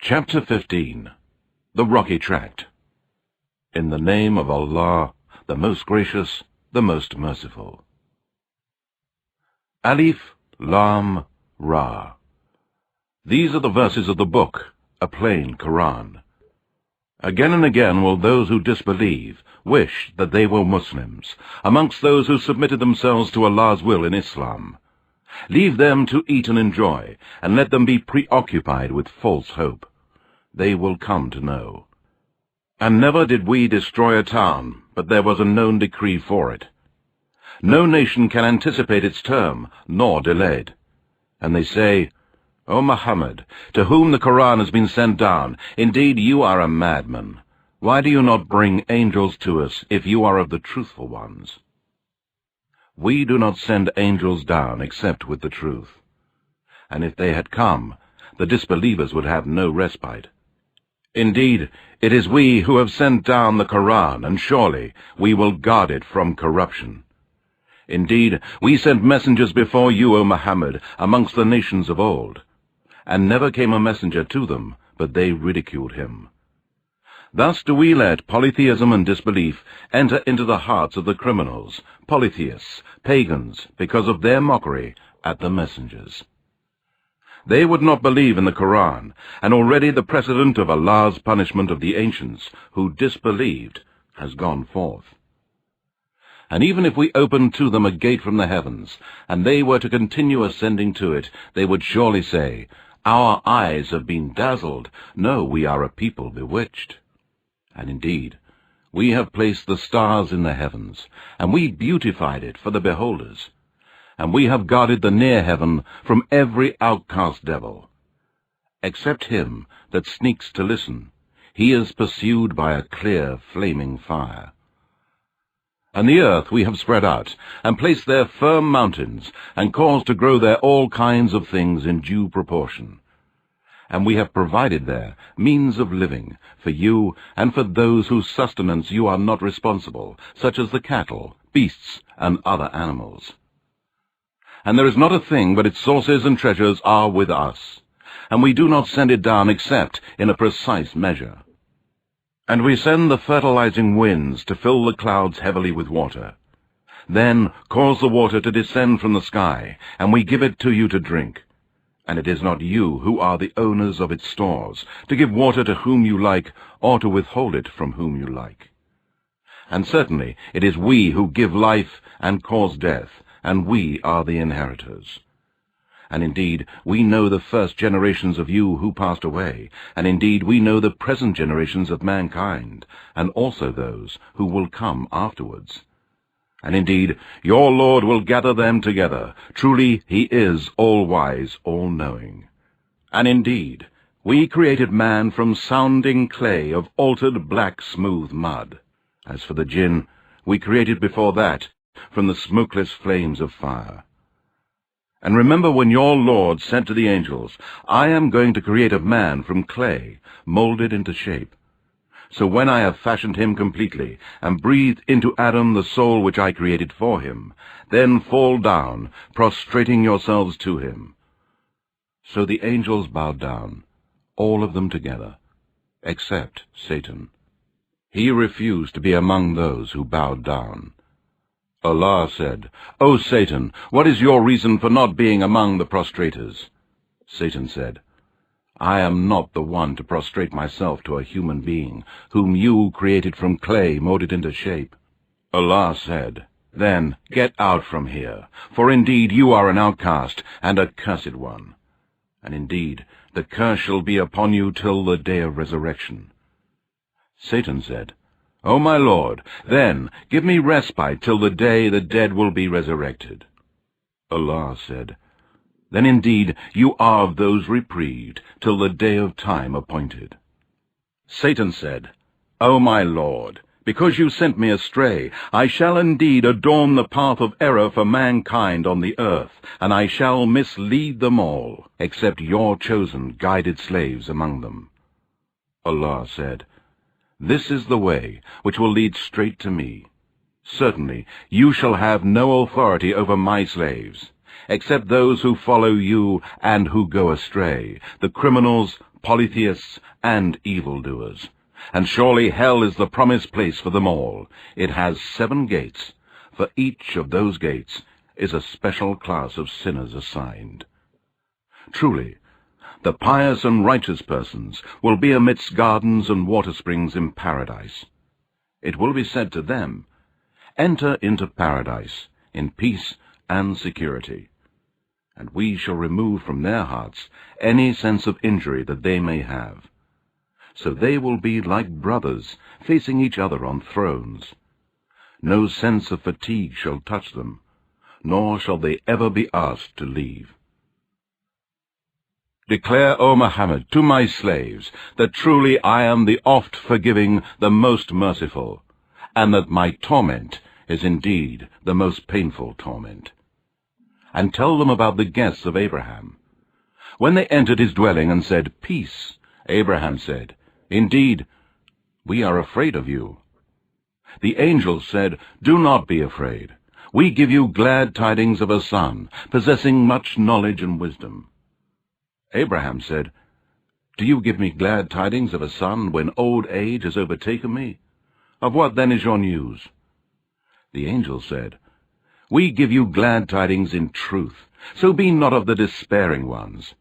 Chapter 15. The Rocky Tract. In the name of Allah, the most gracious, the most merciful. Alif, Lam, Ra. These are the verses of the book, a plain Qur'an. Again and again will those who disbelieve wish that they were Muslims, amongst those who submitted themselves to Allah's will in Islam. Leave them to eat and enjoy, and let them be preoccupied with false hope. They will come to know. And never did we destroy a town, but there was a known decree for it. No nation can anticipate its term, nor delay it. And they say, O Muhammad, to whom the Qur'an has been sent down, indeed you are a madman. Why do you not bring angels to us, if you are of the truthful ones? We do not send angels down except with the truth. And if they had come, the disbelievers would have no respite. Indeed, it is we who have sent down the Qur'an, and surely we will guard it from corruption. Indeed, we sent messengers before you, O Muhammad, amongst the nations of old. And never came a messenger to them, but they ridiculed him. Thus do we let polytheism and disbelief enter into the hearts of the criminals, polytheists, pagans, because of their mockery at the messengers. They would not believe in the Qur'an, and already the precedent of Allah's punishment of the ancients who disbelieved has gone forth. And even if we opened to them a gate from the heavens, and they were to continue ascending to it, they would surely say, Our eyes have been dazzled. No, we are a people bewitched. And indeed, we have placed the stars in the heavens, and we beautified it for the beholders. And we have guarded the near heaven from every outcast devil. Except him that sneaks to listen, he is pursued by a clear, flaming fire. And the earth we have spread out, and placed there firm mountains, and caused to grow there all kinds of things in due proportion. And we have provided there means of living for you and for those whose sustenance you are not responsible, such as the cattle, beasts, and other animals. And there is not a thing but its sources and treasures are with us, and we do not send it down except in a precise measure. And we send the fertilizing winds to fill the clouds heavily with water. Then cause the water to descend from the sky, and we give it to you to drink. And it is not you who are the owners of its stores, to give water to whom you like, or to withhold it from whom you like. And certainly it is we who give life and cause death, and we are the inheritors. And indeed we know the first generations of you who passed away, and indeed we know the present generations of mankind, and also those who will come afterwards. And indeed, your Lord will gather them together. Truly, he is all-wise, all-knowing. And indeed, we created man from sounding clay of altered black smooth mud. As for the jinn, we created before that from the smokeless flames of fire. And remember when your Lord said to the angels, I am going to create a man from clay, molded into shape. So when I have fashioned him completely, and breathed into Adam the soul which I created for him, then fall down, prostrating yourselves to him. So the angels bowed down, all of them together, except Satan. He refused to be among those who bowed down. Allah said, O Satan, what is your reason for not being among the prostrators? Satan said, I am not the one to prostrate myself to a human being, whom you created from clay molded into shape. Allah said, Then get out from here, for indeed you are an outcast and a cursed one. And indeed the curse shall be upon you till the day of resurrection. Satan said, O my Lord, then give me respite till the day the dead will be resurrected. Allah said, Then indeed you are of those reprieved till the day of time appointed. Satan said, O my Lord, because you sent me astray, I shall indeed adorn the path of error for mankind on the earth, and I shall mislead them all, except your chosen guided slaves among them. Allah said, This is the way which will lead straight to me. Certainly you shall have no authority over my slaves, except those who follow you and who go astray, the criminals, polytheists, and evildoers. And surely hell is the promised place for them all. It has 7 gates. For each of those gates is a special class of sinners assigned. Truly, the pious and righteous persons will be amidst gardens and water springs in paradise. It will be said to them, "Enter into paradise in peace and security." And we shall remove from their hearts any sense of injury that they may have. So they will be like brothers, facing each other on thrones. No sense of fatigue shall touch them, nor shall they ever be asked to leave. Declare, O Muhammad, to my slaves, that truly I am the oft-forgiving, the most merciful, and that my torment is indeed the most painful torment. And tell them about the guests of Abraham. When they entered his dwelling and said, "Peace," Abraham said, "Indeed, we are afraid of you." The angels said, "Do not be afraid. We give you glad tidings of a son, possessing much knowledge and wisdom." Abraham said, "Do you give me glad tidings of a son when old age has overtaken me? Of what then is your news?" The angel said, "We give you glad tidings in truth, so be not of the despairing ones."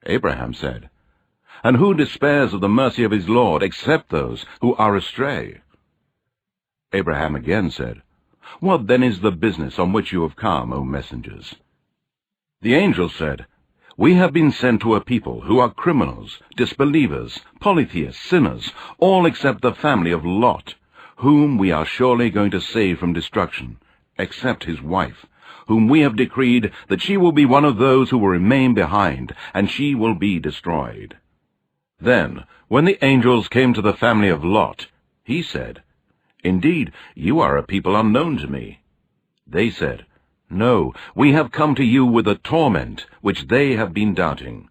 Abraham said, "And who despairs of the mercy of his Lord, except those who are astray?" Abraham again said, "What then is the business on which you have come, O messengers?" The angel said, "We have been sent to a people who are criminals, disbelievers, polytheists, sinners, all except the family of Lot, whom we are surely going to save from destruction, except his wife, whom we have decreed that she will be one of those who will remain behind, and she will be destroyed." Then, when the angels came to the family of Lot, he said, "Indeed, you are a people unknown to me." They said, "No, we have come to you with a torment which they have been doubting.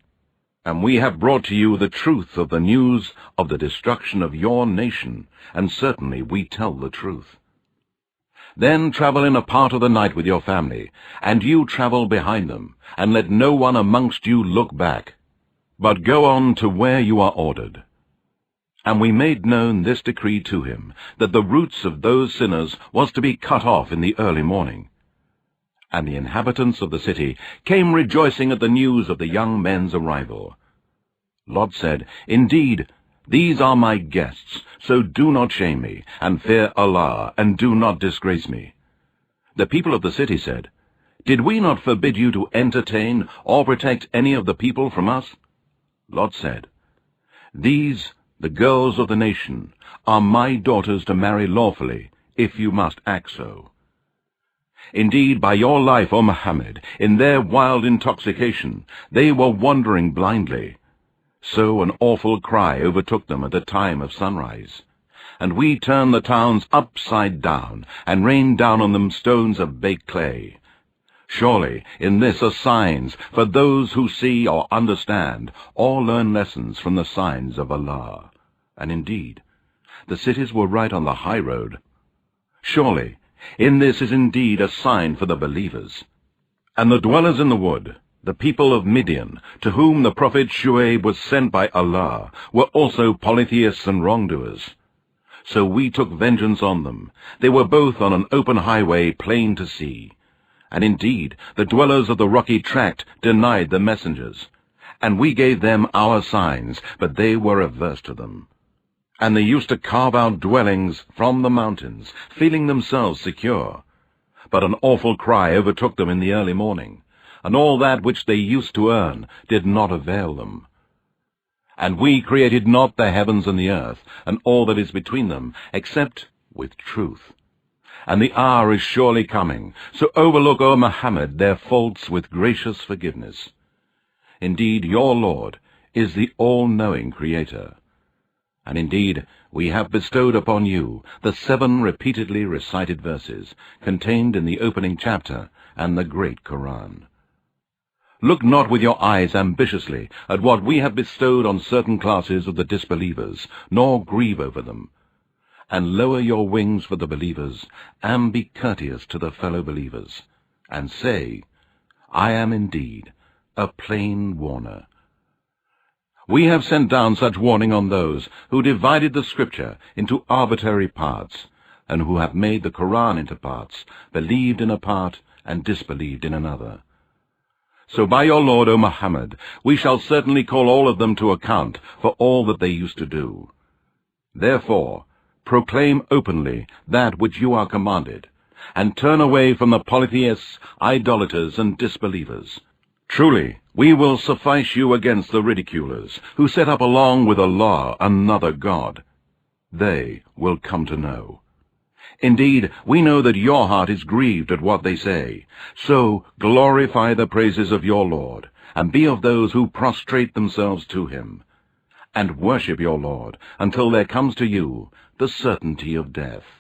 And we have brought to you the truth of the news of the destruction of your nation, and certainly we tell the truth. Then travel in a part of the night with your family, and you travel behind them, and let no one amongst you look back, but go on to where you are ordered." And we made known this decree to him, that the roots of those sinners was to be cut off in the early morning. And the inhabitants of the city came rejoicing at the news of the young men's arrival. Lot said, "Indeed, these are my guests, so do not shame me, and fear Allah, and do not disgrace me." The people of the city said, "Did we not forbid you to entertain or protect any of the people from us?" Lot said, "These, the girls of the nation, are my daughters to marry lawfully, if you must act so. Indeed, by your life, O Muhammad, in their wild intoxication, they were wandering blindly. So an awful cry overtook them at the time of sunrise. And we turned the towns upside down, and rained down on them stones of baked clay. Surely in this are signs for those who see or understand, or learn lessons from the signs of Allah. And indeed, the cities were right on the high road. Surely in this is indeed a sign for the believers." And the dwellers in the wood, the people of Midian, to whom the prophet Shu'aib was sent by Allah, were also polytheists and wrongdoers. So we took vengeance on them. They were both on an open highway, plain to see. And indeed, the dwellers of the rocky tract denied the messengers. And we gave them our signs, but they were averse to them. And they used to carve out dwellings from the mountains, feeling themselves secure. But an awful cry overtook them in the early morning, and all that which they used to earn did not avail them. And we created not the heavens and the earth, and all that is between them, except with truth. And the hour is surely coming, so overlook, O Muhammad, their faults with gracious forgiveness. Indeed, your Lord is the all-knowing Creator. And indeed, we have bestowed upon you the 7 repeatedly recited verses contained in the opening chapter and the great Qur'an. Look not with your eyes ambitiously at what we have bestowed on certain classes of the disbelievers, nor grieve over them. And lower your wings for the believers, and be courteous to the fellow believers, and say, I am indeed a plain warner. We have sent down such warning on those who divided the Scripture into arbitrary parts, and who have made the Qur'an into parts, believed in a part and disbelieved in another. So by your Lord, O Muhammad, we shall certainly call all of them to account for all that they used to do. Therefore, proclaim openly that which you are commanded, and turn away from the polytheists, idolaters, and disbelievers. Truly, we will suffice you against the ridiculers, who set up along with Allah another God. They will come to know. Indeed, we know that your heart is grieved at what they say. So glorify the praises of your Lord, and be of those who prostrate themselves to him. And worship your Lord until there comes to you the certainty of death.